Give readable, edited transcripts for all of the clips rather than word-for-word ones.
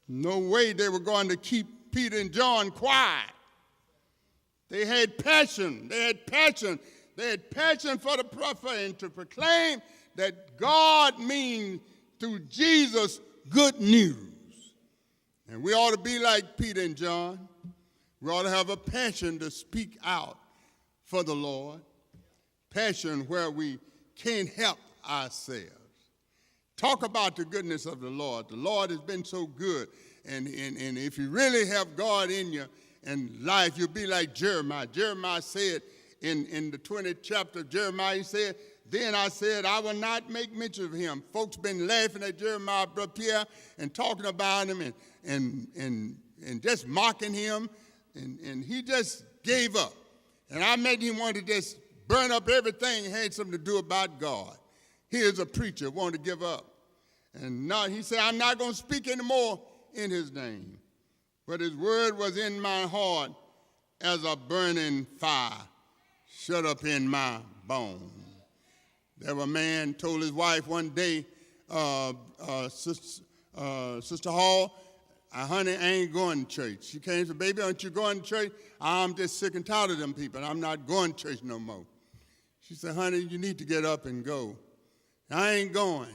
No way they were going to keep Peter and John quiet. They had passion. They had passion. They had passion for the prophet and to proclaim that God means through Jesus good news. And we ought to be like Peter and John. We ought to have a passion to speak out for the Lord. Passion where we can't help ourselves. Talk about the goodness of the Lord. The Lord has been so good. And if you really have God in you and life, you'll be like Jeremiah. Jeremiah said in the 20th chapter of Jeremiah, he said, then I said, I will not make mention of him. Folks been laughing at Jeremiah up here and talking about him and just mocking him. And he just gave up. And I made him want to just burn up everything and had something to do about God. Here's a preacher wanted to give up. And now he said, I'm not going to speak anymore in his name. But his word was in my heart as a burning fire shut up in my bones. There was a man told his wife one day, Sister Hall, honey, I ain't going to church. She came and said, baby, aren't you going to church? I'm just sick and tired of them people. I'm not going to church no more. She said, honey, you need to get up and go. I ain't going.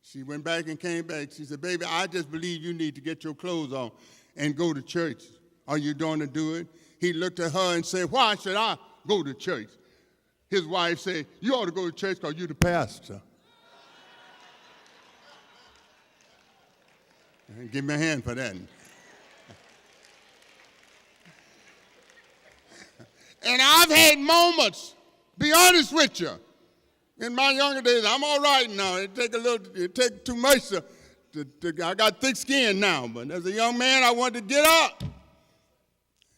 She went back and came back. She said, baby, I just believe you need to get your clothes on and go to church. Are you going to do it? He looked at her and said, why should I go to church? His wife said, you ought to go to church because you're the pastor. Give me a hand for that. And I've had moments, be honest with you. In my younger days, I'm all right now. It take too much I got thick skin now. But as a young man, I wanted to get up.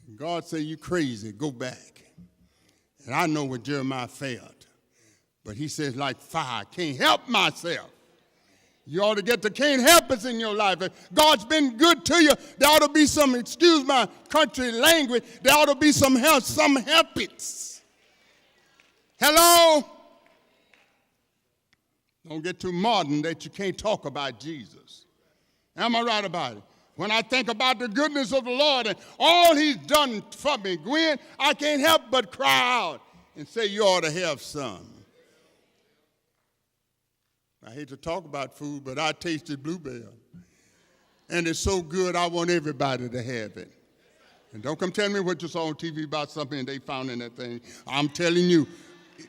And God said, you crazy, go back. And I know what Jeremiah felt. But he says, like fire, can't help myself. You ought to get the can't help us in your life. If God's been good to you, there ought to be some, excuse my country language, there ought to be some helpits. Hello? Don't get too modern that you can't talk about Jesus. Am I right about it? When I think about the goodness of the Lord and all he's done for me, Gwen, I can't help but cry out and say you ought to have some. I hate to talk about food, but I tasted bluebell. And it's so good, I want everybody to have it. And don't come tell me what you saw on TV about something they found in that thing. I'm telling you,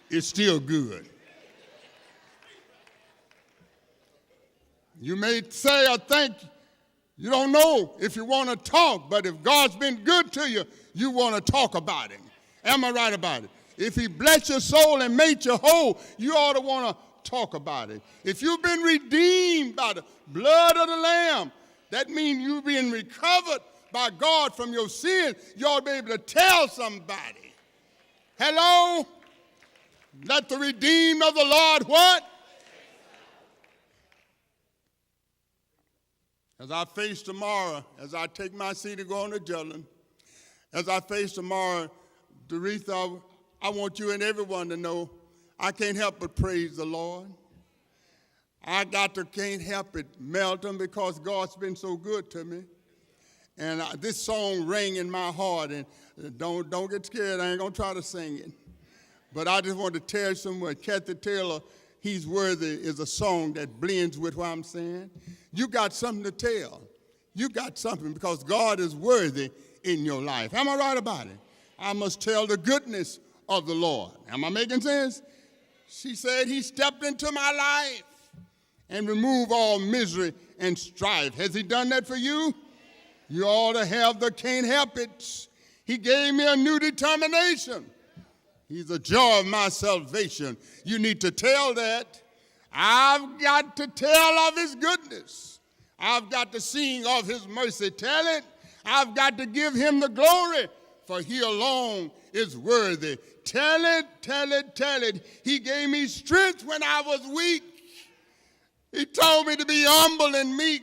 it's still good. You may say or think you don't know if you want to talk, but if God's been good to you, you want to talk about him. Am I right about it? If he blessed your soul and made you whole, you ought to want to talk about it. If you've been redeemed by the blood of the Lamb, that means you've been recovered by God from your sins. You ought to be able to tell somebody. Hello? Let the redeemed of the Lord what? As I face tomorrow, as I take my seat and go on to Jutland, as I face tomorrow, Doretha, I want you and everyone to know I can't help but praise the Lord. I can't help it, Melton, because God's been so good to me. And this song rang in my heart, and don't get scared. I ain't going to try to sing it. But I just want to tell you something. Kathy Taylor, He's Worthy is a song that blends with what I'm saying. You got something to tell. You got something because God is worthy in your life. Am I right about it? I must tell the goodness of the Lord. Am I making sense? She said he stepped into my life and removed all misery and strife. Has he done that for you? You ought to have the can't help it. He gave me a new determination. He's the joy of my salvation. You need to tell that. I've got to tell of his goodness. I've got to sing of his mercy. Tell it. I've got to give him the glory, for he alone is worthy. Tell it, tell it, tell it. He gave me strength when I was weak. He told me to be humble and meek.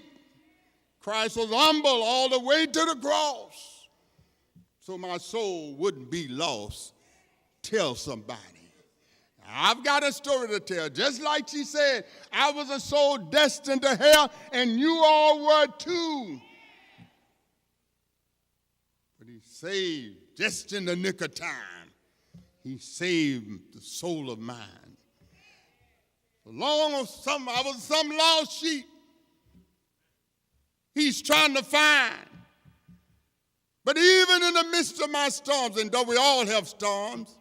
Christ was humble all the way to the cross, so my soul wouldn't be lost. Tell somebody. I've got a story to tell. Just like she said, I was a soul destined to hell, and you all were too. He saved just in the nick of time. He saved the soul of mine. I was some lost sheep he's trying to find. But even in the midst of my storms, and though we all have storms,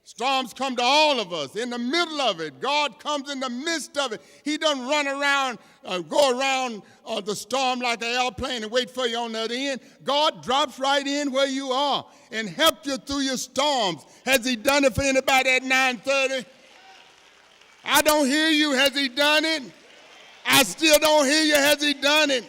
storms come to all of us. In the middle of it, God comes in the midst of it. He doesn't run around, go around the storm like an airplane and wait for you on the other end. God drops right in where you are and helps you through your storms. Has he done it for anybody at 9:30? I don't hear you. Has he done it? I still don't hear you. Has he done it?